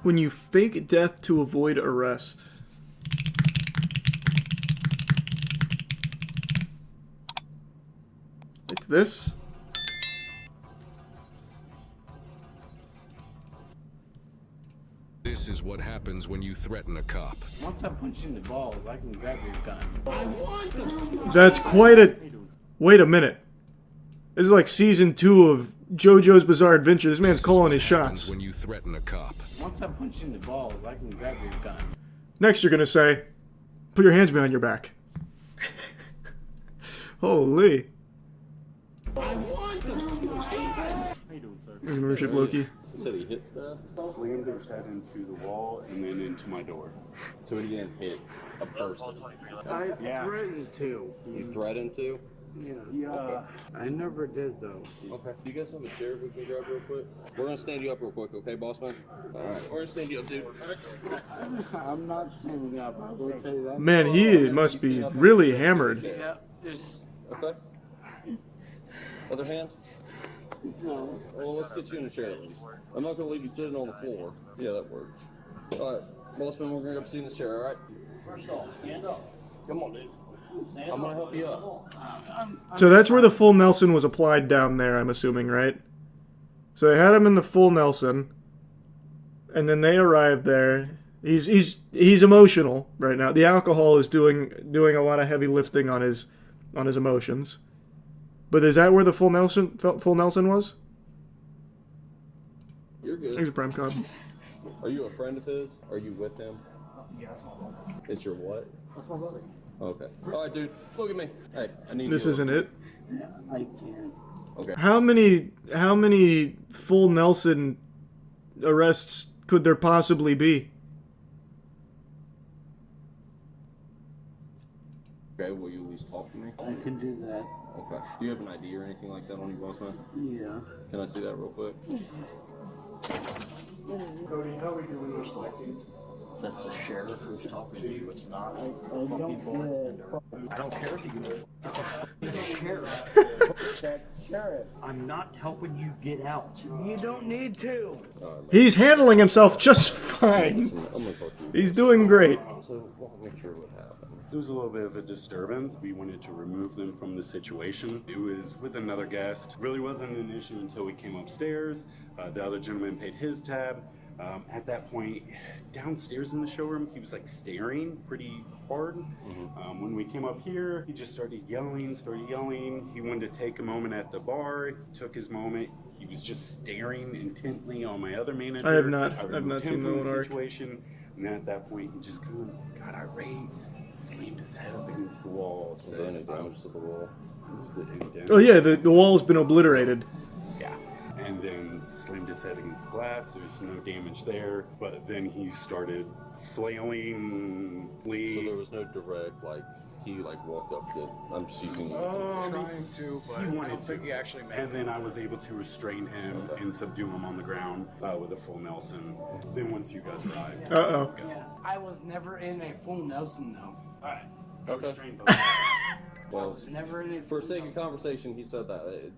When you fake death to avoid arrest. It's this? This is what happens when you threaten a cop. Once I punch you in the balls, I can grab your gun. I want them. That's quite a... Wait a minute. This is like season 2 of JoJo's Bizarre Adventure. This man's calling his shots. When you threaten a cop. Once I punch you in the balls, I can grab your gun. Next you're gonna say, put your hands behind your back. Holy. I want them. How you doing, sir? Here's membership Loki. Said he hit stuff? Slammed his head into the wall and then into my door. So he didn't hit a person. I threatened to. You threatened to? Yeah. I never did though. Okay. Do you guys have a chair we can grab real quick? We're gonna stand you up real quick, okay, boss man? Alright, we're gonna stand you up, dude. I'm not standing up. I will tell you that. Man, he must be really hammered. Yeah. Just Okay. Other hand? no. Well, let's get you in a chair at least. I'm not gonna leave you sitting on the floor. Yeah, that works. Alright, boss man, we're gonna go sit in this chair, alright? First off, stand up. Come on, dude. I'm gonna help you up. So that's where the full Nelson was applied down there, I'm assuming, right? So they had him in the full Nelson, and then they arrived there. He's emotional right now. The alcohol is doing a lot of heavy lifting on his emotions. But is that where the full Nelson was? You're good. There's a prime card. Are you a friend of his? Are you with him? Yeah, that's my brother. It's your what? That's my brother. Okay. Alright, dude. Look at me. Hey, I need This you. isn't it. Yeah, I can. Okay. How many full Nelson arrests could there possibly be? Okay, will you at least talk to me? I can do that. Okay. Do you have an ID or anything like that on you, boss man? Yeah. Can I see that real quick? Cody, how are we doing this like? That's the sheriff who's talking to you. It's not a fucking bartender. I don't care if you give a fuck. It's a sheriff. That's sheriff. I'm not helping you get out. You don't need to. He's handling himself just fine. Listen, I'm gonna talk to you. He's doing great. So walk me through what happened. There was a little bit of a disturbance. We wanted to remove them from the situation. It was with another guest. Really wasn't an issue until we came upstairs. The other gentleman paid his tab. At that point, downstairs in the showroom, he was like staring pretty hard. When we came up here, he just started yelling. He wanted to take a moment at the bar. He took his moment. He was just staring intently on my other manager. I've not removed seen him the from little the arc. situation. And then at that point, he just kind of got irate, slammed his head up against the wall. Was there any damage to the wall? Was there any damage? Oh yeah, the wall's been obliterated. Yeah. And then slammed his head against the glass. There's no damage there. But then he started flailing. So there was no direct, like, he like walked up to, I'm just using Trying to, but he wanted to. He actually and then I was able to restrain him and subdue him on the ground with a full Nelson. Then once you guys arrived. Uh-oh. Yeah. I was never in a full Nelson though. Alright. Okay. Restrain both. well, Never in a for sake of conversation, he said that.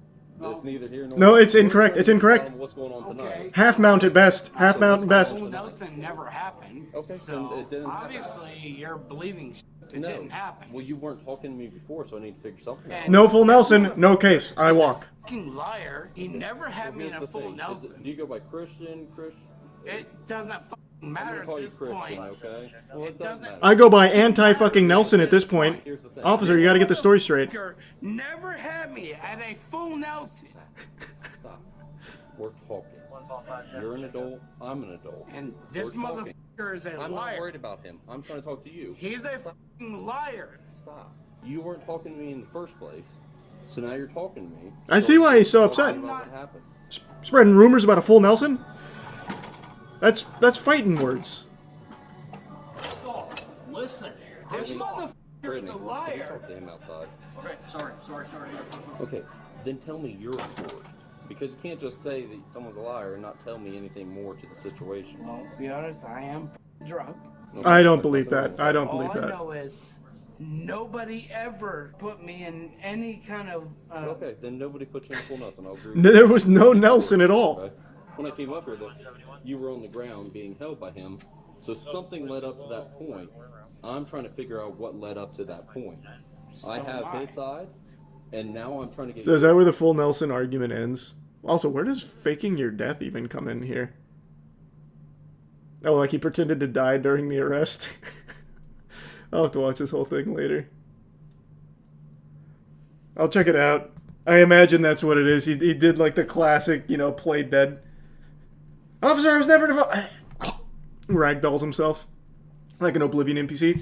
It's neither here nor No, there. it's incorrect. It's incorrect. What's going on Okay. tonight? Half mount at best. Half mount at best. Full Nelson never happened. Okay, so then it didn't happen. obviously you're believing it No. didn't happen. Well, you weren't talking to me before, so I need to figure something out. And No full Nelson, no case. I walk. fucking liar. He never had me in Here's a the full thing. Nelson. Do you go by Christian? It doesn't fucking I'm matter gonna call at you this Christian, point. okay? Well, It doesn't- matter. I go by anti-fucking Nelson at this point. Here's the thing. Officer, you gotta get the story straight. Motherfucker never had me at a full Nelson. Stop. We're talking. You're an adult. I'm an adult. And this We're talking. motherfucker is a I'm not liar. worried about him. I'm trying to talk to you. He's a fucking liar. Stop. You weren't talking to me in the first place, so now you're talking to me. I see why he's so upset. Talking about what happened. Spreading rumors about a full Nelson? That's fighting words. Listen. This motherfucker is Brittany, a can you liar. talk to him outside? Okay, sorry. Okay, then tell me your report. Because you can't just say that someone's a liar and not tell me anything more to the situation. Well, to be honest, I am drunk. No, I don't there's believe nothing that. wrong I don't All believe I that. know is nobody ever put me in any kind of. Okay, then nobody put you in full Nelson. I'll agree. There was no Nelson at all. Okay. when I came up here that you were on the ground being held by him. So something led up to that point. I'm trying to figure out what led up to that point. I have his side, and now I'm trying to get... So is that where the full Nelson argument ends? Also, where does faking your death even come in here? Oh, like he pretended to die during the arrest? I'll have to watch this whole thing later. I'll check it out. I imagine that's what it is. He did like the classic, you know, play dead. Officer, I was never involved. Ragdolls himself. Like an Oblivion NPC.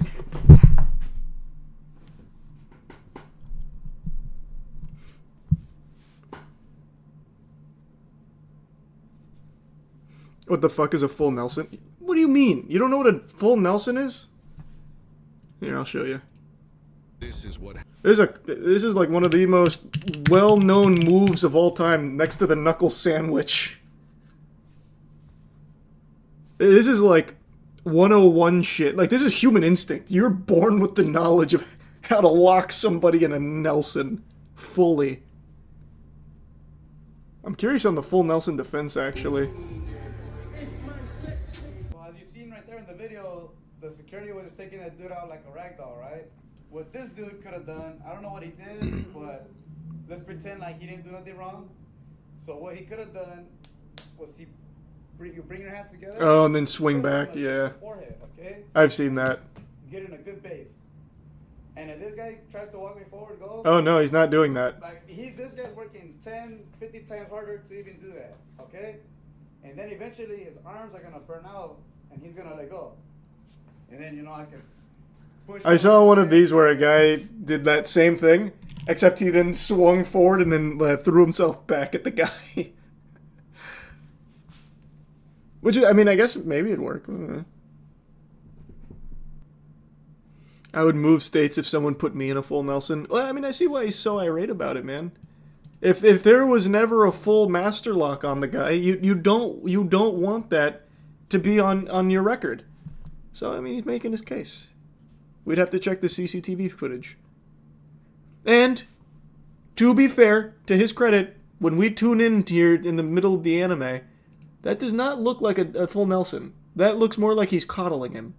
What the fuck is a full Nelson? What do you mean? You don't know what a full Nelson is? Here, I'll show you. This is what... This is like one of the most well-known moves of all time, next to the knuckle sandwich. This is like 101 shit. Like, this is human instinct. You're born with the knowledge of how to lock somebody in a Nelson fully. I'm curious on the full Nelson defense, actually. Well, as you seen right there in the video, the security was just taking that dude out like a ragdoll, right? What this dude could have done, I don't know what he did, but let's pretend like he didn't do nothing wrong. So what he could have done was you bring your hands together. Oh, and then swing back, yeah. Forehead, okay? I've seen that. Get in a good base. And if this guy tries to walk me forward, go. Oh no, he's not doing that. Like this guy's working 10, 50 times harder to even do that, okay? And then eventually his arms are gonna burn out, and he's gonna let go. And then I can. I saw one of these where a guy did that same thing, except he then swung forward and then threw himself back at the guy. Which, I mean, I guess maybe it'd work. I would move states if someone put me in a full Nelson. Well, I mean, I see why he's so irate about it, man. If there was never a full master lock on the guy, you don't want that to be on your record. So, I mean, he's making his case. We'd have to check the CCTV footage. And, to be fair, to his credit, when we tune in here in the middle of the anime, that does not look like a full Nelson. That looks more like he's coddling him.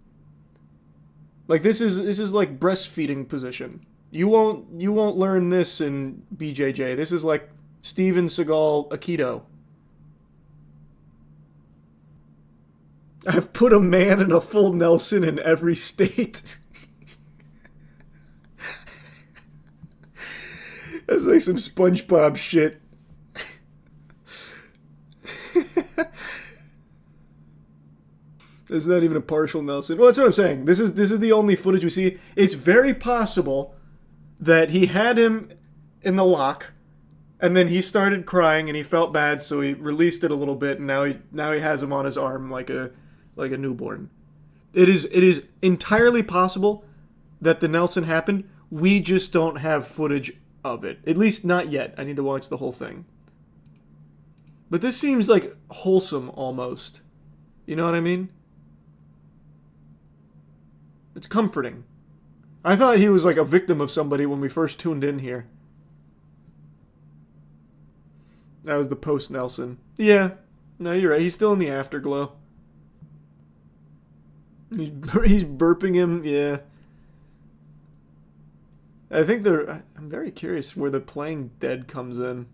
Like, this is like breastfeeding position. You won't learn this in BJJ. This is like Steven Seagal Aikido. I've put a man in a full Nelson in every state. That's like some SpongeBob shit. It's not even a partial Nelson. Well, that's what I'm saying. This is the only footage we see. It's very possible that he had him in the lock, and then he started crying, and he felt bad, so he released it a little bit, and now he has him on his arm like a newborn. It is entirely possible that the Nelson happened. We just don't have footage of it. At least not yet. I need to watch the whole thing. But this seems like wholesome almost. You know what I mean? It's comforting. I thought he was like a victim of somebody when we first tuned in here. That was the post-Nelson. Yeah. No, you're right. He's still in the afterglow. He's burping him. Yeah. I think I'm very curious where the playing dead comes in.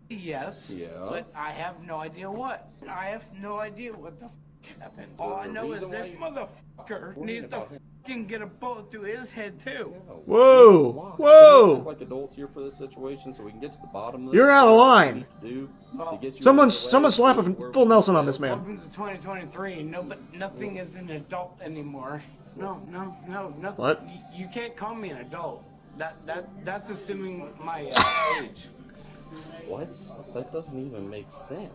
Yes. Yeah. But I have no idea what. I have no idea what the happened. All I know is this motherfucker needs to fucking get a bullet through his head too. Whoa! We Whoa! act like adults here for this situation, so we can get to the bottom of this. You're out of line. Someone Someone slap a full Nelson on this man. Welcome to 2023. No, but nothing is an adult anymore. No, nothing. What? You can't call me an adult. That's assuming my age. What? That doesn't even make sense.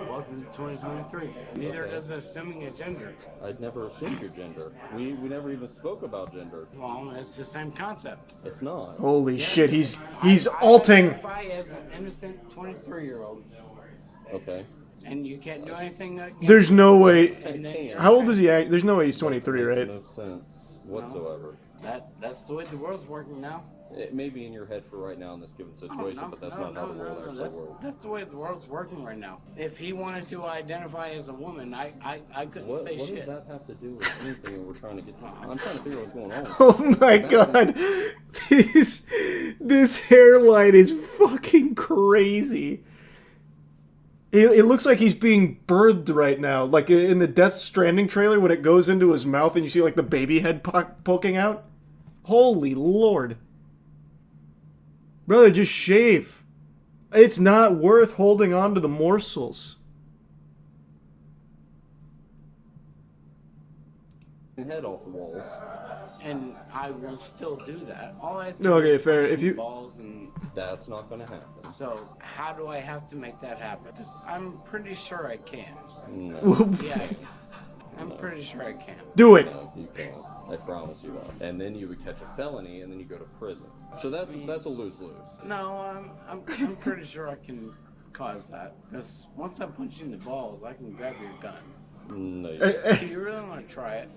Welcome to 2023. Neither does assuming a gender. I'd never assumed your gender. We never even spoke about gender. Well, it's the same concept. It's not. Holy shit! He's alting. If I as an innocent 23-year-old, Okay. and you can't do anything. There's no way. And then- How old is he? There's no way he's 23, Makes right? no sense whatsoever. That's the way the world's working now. It may be in your head for right now in this given situation, but that's not how the world actually works. That's the way the world's working right now. If he wanted to identify as a woman, I couldn't say What shit. does that have to do with anything that we're trying to get to? I'm trying to figure out what's going on. Oh my god. This hairline is fucking crazy. It looks like he's being birthed right now. Like in the Death Stranding trailer when it goes into his mouth and you see like the baby head poking out. Holy Lord. Brother, just shave. It's not worth holding on to the morsels. Head off the walls. And I will still do that. All I have to No, do okay, is fair. punch If some you- balls and That's not going to happen. so how do I have to make that happen? 'Cause I'm pretty sure I can. No, Yeah, I'm pretty sure I can. Do it. no, you can't. I promise you that. And then you would catch a felony, and then you go to prison. So that's a lose-lose. No, I'm pretty sure I can cause that. Because once I punch you in the balls, I can grab your gun. No, you Do you really want to try it?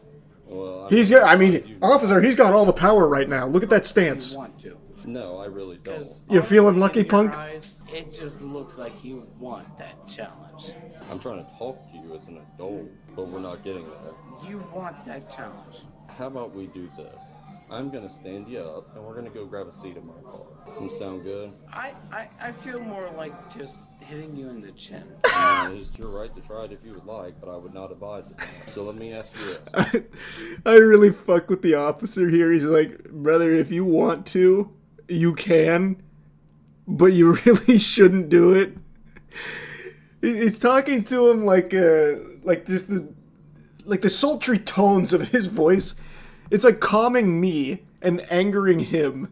well, He's got, I mean, officer, he's got all the power right now. Look at that You stance. want to? No, I really don't. 'Cause You feeling honestly, lucky, in your punk? eyes, it just looks like you want that challenge. I'm trying to talk to you as an adult, but we're not getting there. You want that challenge. How about we do this? I'm gonna stand you up, and we're gonna go grab a seat in my car. Does that sound good? I feel more like just hitting you in the chin. It's your right to try it if you would like, but I would not advise it. So let me ask you this. I really fuck with the officer here. He's like, brother, if you want to, you can, but you really shouldn't do it. He's talking to him like just the sultry tones of his voice. It's like calming me and angering him.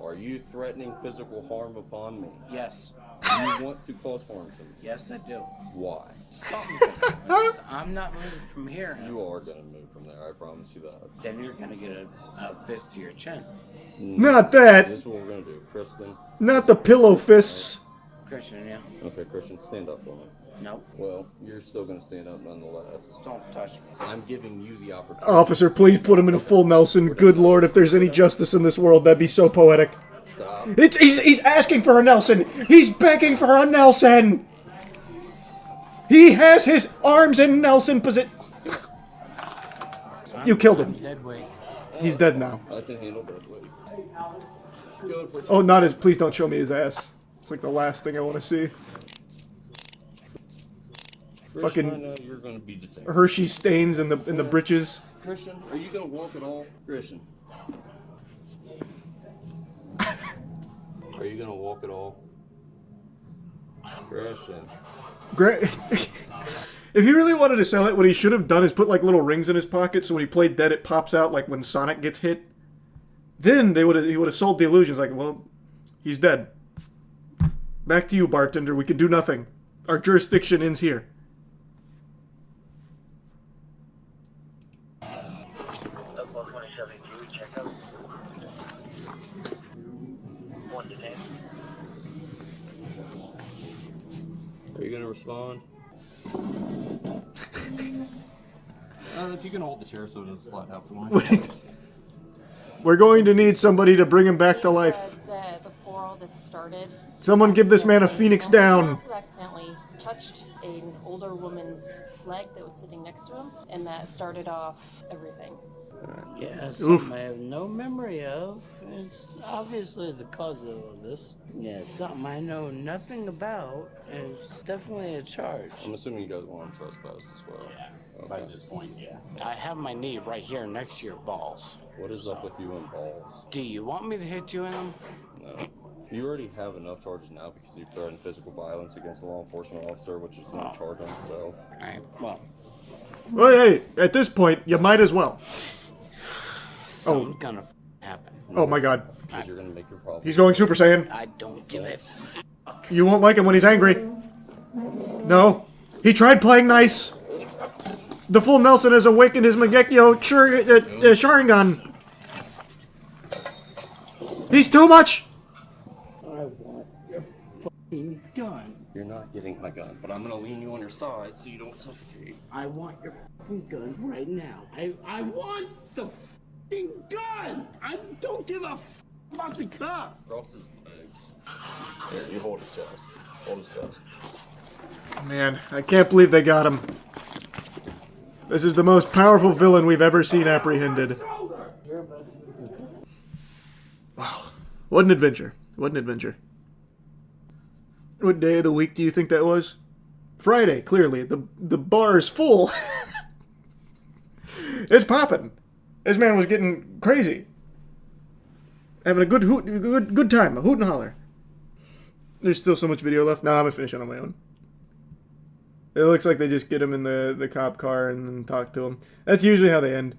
Are you threatening physical harm upon me? Yes. You want to cause harm to me? Yes, I do. Why? Something's gonna happen. I'm not moving from here. You are gonna move from there, I promise you that. Then you're gonna get a fist to your chin. Not that. This is what we're gonna do. Kristen. Not the pillow fists. Christian, yeah. Okay, Christian, stand up for me. Nope. Well, you're still gonna stand up nonetheless. Don't touch me. I'm giving you the opportunity. Officer, please put him in a full Nelson. Good Lord, if there's any justice in this world, that'd be so poetic. Stop. He's asking for a Nelson. He's begging for a Nelson. He has his arms in Nelson position. You killed him. Dead weight. He's dead now. I can handle that weight. Go, push Oh, not his. Please don't show me his ass. It's like the last thing I want to see. Christian, fucking- I know you're gonna be detained. Hershey stains in the britches. Christian, are you gonna walk at all? Christian. Are you gonna walk at all? Christian. Great. If he really wanted to sell it, what he should have done is put like little rings in his pocket, so when he played dead, it pops out like when Sonic gets hit. Then he would have sold the illusions. Like, well, he's dead. Back to you, bartender. We can do nothing. Our jurisdiction ends here. Are you gonna respond? If you can hold the chair so it doesn't slide out for me. We're going to need somebody to bring him back to They life. said that before all this started, Someone give this man a accidentally- phoenix He down. also accidentally touched an older woman's leg that was sitting next to him, and that started off everything. Yeah, Oof. something I have no memory of. It's obviously the cause of all this. Yeah, something I know nothing about. And it's definitely a charge. I'm assuming you guys want to trespass as well. Yeah, by this point, yeah. I have my knee right here next to your balls. What is up with you and balls? Do you want me to hit you in them? No. You already have enough charges now because you threatened physical violence against a law enforcement officer, which is in charge of himself. Alright, well, Well, hey, at this point, you might as well. something's gonna happen. Oh my god. Because you're going to make your problem. He's going Super Saiyan. I don't give it. You won't like him when he's angry. No. He tried playing nice. The full Nelson has awakened his Mangekyo Sharingan. He's too much. I want your fucking gun. You're not getting my gun, but I'm going to lean you on your side so you don't suffocate. I want your fucking gun right now. I want the f***ing gun. I don't give a f*** about the cuff. Cross his legs. Here, you hold his chest. Hold his chest. Man, I can't believe they got him. This is the most powerful villain we've ever seen apprehended. Wow. What an adventure. What an adventure. What day of the week do you think that was? Friday, clearly. The bar is full. It's popping. This man was getting crazy. Having a good time, a hoot and holler. There's still so much video left. No, I'm gonna finish it on my own. It looks like they just get him in the cop car and then talk to him. That's usually how they end.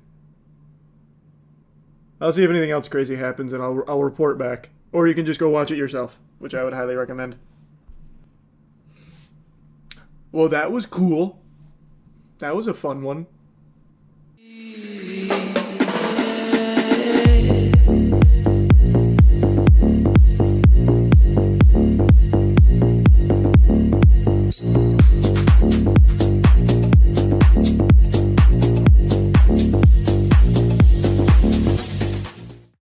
I'll see if anything else crazy happens and I'll report back. Or you can just go watch it yourself, which I would highly recommend. Well, that was cool. That was a fun one.